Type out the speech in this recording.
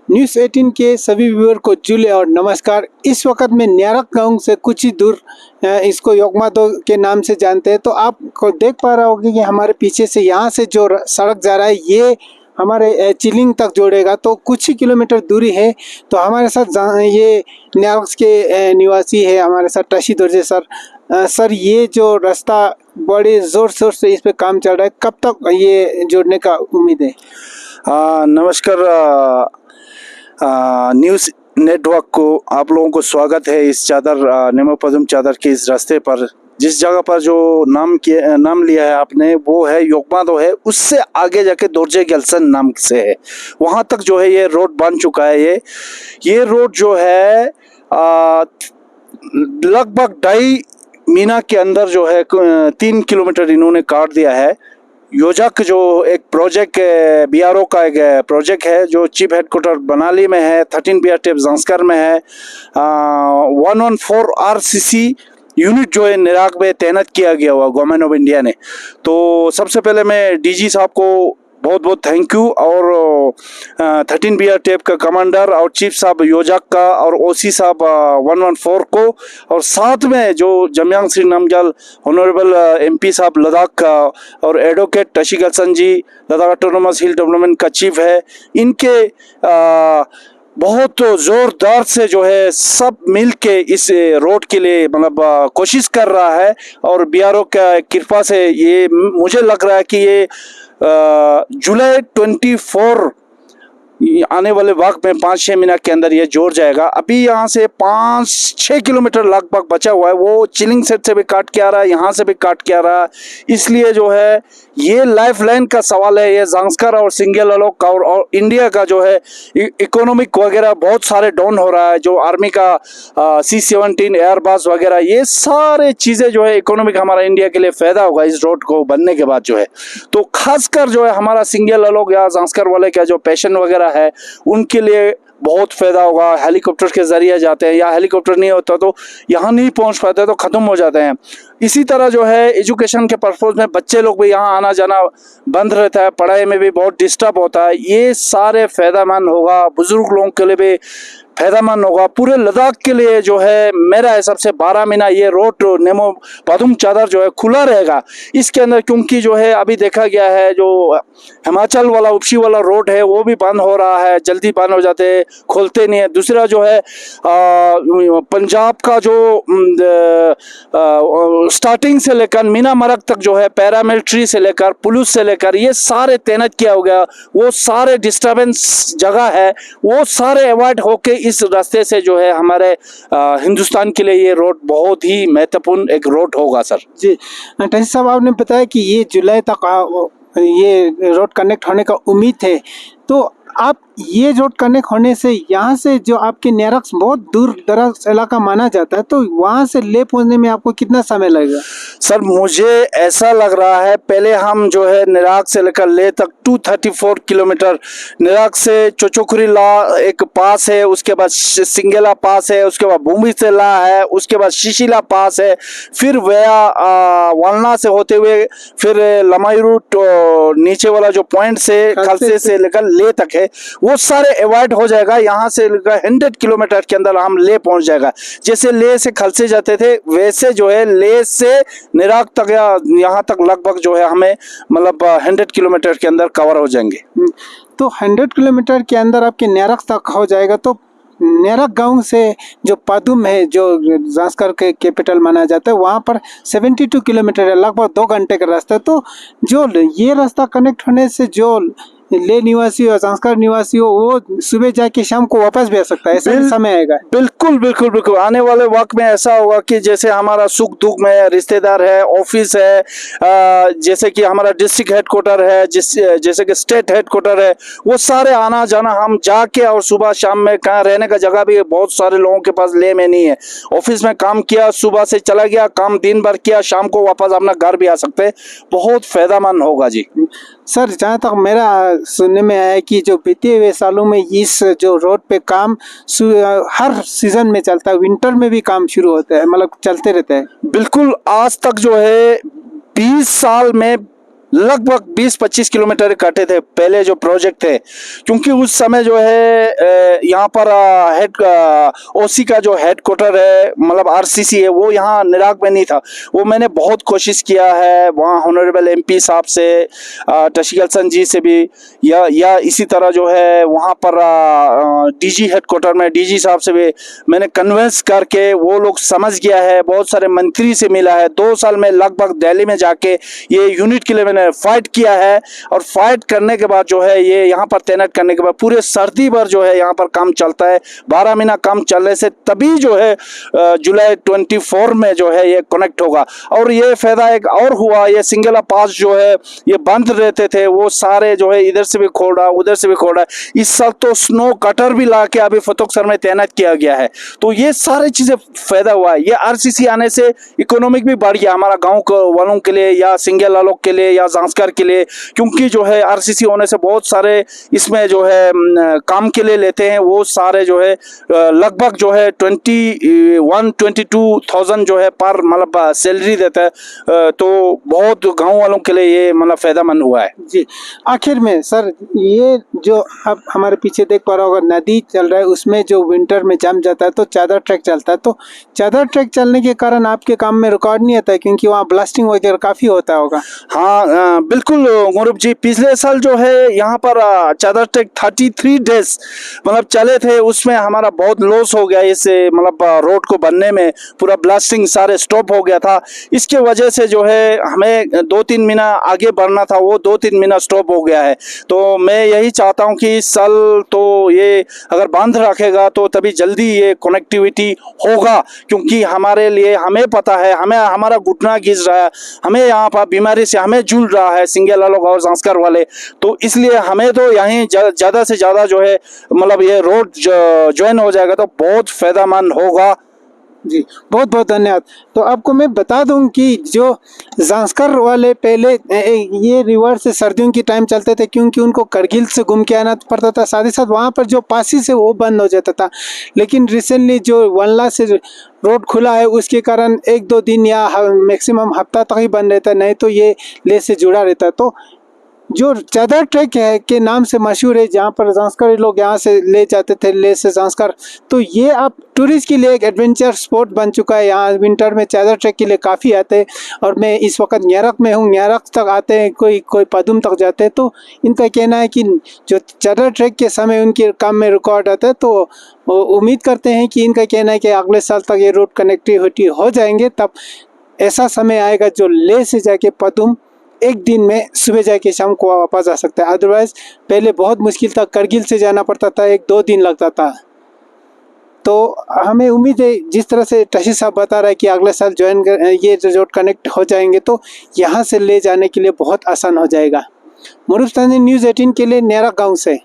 News 18 के सभी viewer को जुले और नमस्कार। इस वक्त मैं न्यारक गांव से कुछ ही दूर इसको योगमातो के नाम से जानते हैं। तो आपको देख पा रहा होगा कि हमारे पीछे से यहाँ से जो सड़क जा रहा है ये हमारे चिलिंग तक जोड़ेगा, तो कुछ ही किलोमीटर दूरी है। तो हमारे साथ ये न्यारक के निवासी है हमारे साथ टशी दोरजे सर। सर, ये जो रास्ता बड़े ज़ोर शोर से इस पे काम चल रहा है, कब तक ये जोड़ने का उम्मीद है? नमस्कार। न्यूज़ नेटवर्क को आप लोगों को स्वागत है इस चादर नेमो पदुम चादर के इस रास्ते पर। जिस जगह पर जो नाम लिया है आपने वो है योगमातो है, उससे आगे जाके दोरजे गैल्सन नाम से है। वहाँ तक जो है ये रोड बन चुका है। ये रोड जो है लगभग 2.5 मीना के अंदर जो है 3 किलोमीटर इन्होंने काट दिया है। योजक जो एक प्रोजेक्ट बीआरओ का एक प्रोजेक्ट है जो चीफ हेडक्वार्टर बनाली में है, 13 बीआरटीएफ जांस्कर में है। 114 आरसीसी यूनिट जो है निराग में तैनात किया गया हुआ गवर्नमेंट ऑफ इंडिया ने। तो सबसे पहले मैं डीजी साहब को बहुत बहुत थैंक यू, और 13 बीआरटीएफ का कमांडर और चीफ साहब योजक का और ओसी साहब 114 को, और साथ में जो जमयांग श्री नामग्याल ऑनरेबल एमपी साहब लद्दाख का और एडवोकेट टशी गैल्सन जी लद्दाख ऑटोनोमस हिल डेवलपमेंट का चीफ है, इनके बहुत जोरदार से जो है सब मिल के इस रोड के लिए मतलब कोशिश कर रहा है। और बीआरओ का कृपा से ये मुझे लग रहा है कि ये जुलाई 24 आने वाले वक्त में 5-6 महीना के अंदर ये जोड़ जाएगा। अभी यहाँ से 5-6 किलोमीटर लगभग बचा हुआ है, वो चिलिंग सेट से भी काट के आ रहा है, यहाँ से भी काट के आ रहा है। इसलिए जो है ये लाइफ लाइन का सवाल है। ये जांस्कर और सिंगेलालोक का और इंडिया का जो है इकोनॉमिक वगैरह बहुत सारे डाउन हो रहा है। जो आर्मी का C-17 एयरबस वगैरह ये सारे चीज़ें जो है इकोनॉमिक हमारा इंडिया के लिए फ़ायदा होगा इस रोड को बनने के बाद जो है। तो खासकर जो है हमारा सिंगेलालोक या जांस्कर वाले का जो पेशेंट वगैरह है उनके लिए बहुत फायदा होगा। हेलीकॉप्टर के जरिए जाते हैं, या हेलीकॉप्टर नहीं होता तो यहाँ नहीं पहुँच पाते तो ख़त्म हो जाते हैं। इसी तरह जो है एजुकेशन के पर्पज़ में बच्चे लोग भी यहाँ आना जाना बंद रहता है, पढ़ाई में भी बहुत डिस्टर्ब होता है। ये सारे फ़ायदेमंद होगा, बुज़ुर्ग लोगों के लिए भी फ़ायदेमंद होगा। पूरे लद्दाख के लिए जो है मेरा हिसाब से 12 महीना ये रोड नेमो पदुम चादर जो है खुला रहेगा इसके अंदर, क्योंकि जो है अभी देखा गया है जो हिमाचल वाला उपसी वाला रोड है वो भी बंद हो रहा है, जल्दी बंद हो जाते हैं, खोलते नहीं है। दूसरा जो है पंजाब का जो स्टार्टिंग से लेकर मीना मरग तक जो है पैरामिलिट्री से लेकर पुलिस से लेकर ये सारे तैनात किया हो गया। वो सारे डिस्टर्बेंस जगह है वो सारे अवॉइड होके इस रास्ते से जो है हमारे हिंदुस्तान के लिए ये रोड बहुत ही महत्वपूर्ण एक रोड होगा सर। जी टशी साहब, आपने बताया कि ये जुलाई तक ये रोड कनेक्ट होने का उम्मीद है। तो आप ये रोड कनेक्ट होने से यहाँ से जो आपके न्यारक बहुत दूर दराज इलाका माना जाता है, तो वहाँ से ले पहुँचने में आपको कितना समय लगेगा? सर मुझे ऐसा लग रहा है पहले हम जो है निराग से लेकर ले तक 234 किलोमीटर, निराग से चोचोखुरी ला एक पास है, उसके बाद सिंगेला पास है, उसके बाद भूमि से ला है, उसके बाद शिशिला पास है, फिर वया वालना से होते हुए फिर लमायूरू नीचे वाला जो पॉइंट से खलसे से लेकर ले तक है, वो सारे अवॉइड हो जाएगा। यहाँ से 100 किलोमीटर के अंदर हम ले पहुंच जाएगा। जैसे ले से खलसे जाते थे वैसे जो है ले से निराग तक या यहाँ तक लगभग जो है हमें मतलब 100 किलोमीटर के अंदर कवर हो जाएंगे। तो 100 किलोमीटर के अंदर आपके न्यारक तक हो जाएगा। तो न्यारक गांव से जो पदुम है जो जांस्कर के कैपिटल माना जाता है वहाँ पर 72 किलोमीटर है, लगभग 2 घंटे का रास्ता है। तो जो ये रास्ता कनेक्ट होने से जो ले निवासी और जांस्कर निवासी हो वो सुबह जाके शाम को वापस भी आ सकता है, ऐसा समय आएगा? बिल्कुल बिल्कुल बिल्कुल। आने वाले वक्त में ऐसा होगा कि जैसे हमारा सुख दुख में रिश्तेदार है, ऑफिस है, जैसे कि हमारा डिस्ट्रिक्ट हेडक्वार्टर है, जैसे कि स्टेट हेडक्वार्टर है, वो सारे आना जाना हम जाके और सुबह शाम में कहाँ रहने का जगह भी बहुत सारे लोगों के पास ले में नहीं है। ऑफिस में काम किया, सुबह से चला गया, काम दिन भर किया, शाम को वापस अपना घर भी आ सकते हैं। बहुत फायदेमंद होगा जी। सर, जहाँ तक मेरा सुनने में आया कि जो बीते हुए सालों में इस जो रोड पे काम हर सीजन में चलता है, विंटर में भी काम शुरू होता है, मतलब चलते रहते हैं। बिल्कुल, आज तक जो है 20 साल में लगभग 20-25 किलोमीटर काटे थे पहले जो प्रोजेक्ट थे, क्योंकि उस समय जो है यहाँ पर ओसी का जो हेडक्वार्टर है, मतलब आरसीसी है, वो यहाँ निराग में नहीं था। वो मैंने बहुत कोशिश किया है वहाँ ऑनरेबल एमपी साहब से, टशिकलसन जी से भी, या इसी तरह जो है वहाँ पर डीजी हेडक्वार्टर में डीजी साहब से भी मैंने कन्विंस करके, वो लोग समझ गया है, बहुत सारे मंत्री से मिला है। 2 साल में लगभग दिल्ली में जाके ये यूनिट के लिए मैंने फाइट किया है, और फाइट करने के बाद जो है ये यहाँ पर तैनात करने के बाद पूरे सर्दी भर जो है यहाँ पर काम चलता है। 12 महीना काम चलने से तभी जो है जुलाई 24 में जो है ये कनेक्ट होगा। और ये फायदा एक और हुआ, ये सिंगला पास जो है ये बंद रहते थे, वो सारे जो है इधर से भी खोल रहा, उधर से भी खोल रहा है। इस साल तो स्नो कटर भी ला के अभी फतोकसर में तैनात किया गया है। तो ये सारी चीजें फायदा हुआ है। ये आरसीसी आने से इकोनॉमिक भी बढ़ गया हमारा गाँव वालों के लिए, या सिंगल वालों के लिए, या जांस्कर के लिए, क्योंकि जो है आरसीसी होने से बहुत सारे इसमें जो है काम के लिए लेते हैं। वो सारे जो है लगभग जो है 21-22,000 जो है पर मतलब सैलरी देता है। तो बहुत गांव वालों के लिए ये मतलब फायदेमंद हुआ है। जी, आखिर में सर, ये जो अब हमारे पीछे देख पा रहा होगा नदी चल रहा है, उसमें जो विंटर में जम जाता है तो चादर ट्रैक चलता है। तो चादर ट्रैक चलने के कारण आपके काम में रिकॉर्ड नहीं आता है, क्योंकि वहाँ ब्लास्टिंग वगैरह काफी होता होगा। हाँ बिल्कुल गौरव जी, पिछले साल जो है यहाँ पर चादर ट्रैक 33 डेज मतलब चले थे, उसमें हमारा बहुत लॉस हो गया। इससे मतलब रोड को बनने में पूरा ब्लास्टिंग सारे स्टॉप हो गया था। इसके वजह से जो है हमें 2-3 महीना आगे बढ़ना था, वो 2-3 महीना स्टॉप हो गया है। तो मैं यही चाहता हूँ कि इस साल तो ये अगर बंद रखेगा तो तभी जल्दी ये कनेक्टिविटी होगा, क्योंकि हमारे लिए हमें पता है, हमें हमारा घुटना घिस रहा है, हमें यहाँ पर बीमारी से हमें जूझ रहा है सिंगल लोग और जांस्कर वाले। तो इसलिए हमें तो यहीं ज़्यादा से ज़्यादा जो है मतलब ये रोड ज्वाइन हो जाएगा तो बहुत फायदेमंद होगा। जी, बहुत बहुत धन्यवाद। तो आपको मैं बता दूं कि जो जांस्कर वाले पहले ये रिवर से सर्दियों की टाइम चलते थे, क्योंकि उनको करगिल से घूम के आना पड़ता था, साथ ही साथ वहाँ पर जो पासी से वो बंद हो जाता था। लेकिन रिसेंटली जो वनला से रोड खुला है, उसके कारण 1-2 दिन या मैक्सिमम हफ्ता तक ही बंद रहता है, नहीं तो ये ले से जुड़ा रहता है। तो जो चादर ट्रैक है के नाम से मशहूर है, जहाँ पर जांस्कर लोग यहाँ से ले जाते थे, ले से जांस्कर, तो ये अब टूरिस्ट के लिए एक एडवेंचर स्पॉट बन चुका है। यहाँ विंटर में चादर ट्रैक के लिए काफ़ी आते हैं, और मैं इस वक्त न्यारक में हूँ, न्यारक तक आते हैं, कोई पदुम तक जाते हैं। तो इनका कहना है कि जो चादर ट्रैक के समय उनके काम में रिकॉर्ड आता है, तो उम्मीद करते हैं कि इनका कहना है कि अगले साल तक ये रोड कनेक्टिविटी हो जाएंगे। तब ऐसा समय आएगा जो ले से जाके पदुम एक दिन में सुबह जाके शाम को वापस आ सकता है। अदरवाइज पहले बहुत मुश्किल था, करगिल से जाना पड़ता था, 1-2 दिन लगता था। तो हमें उम्मीद है, जिस तरह से टशी साहब बता रहा है कि अगले साल ये रोड कनेक्ट हो जाएंगे, तो यहाँ से ले जाने के लिए बहुत आसान हो जाएगा। मुरुस्तानी न्यूज़ 18 के लिए न्यारक गाँव से।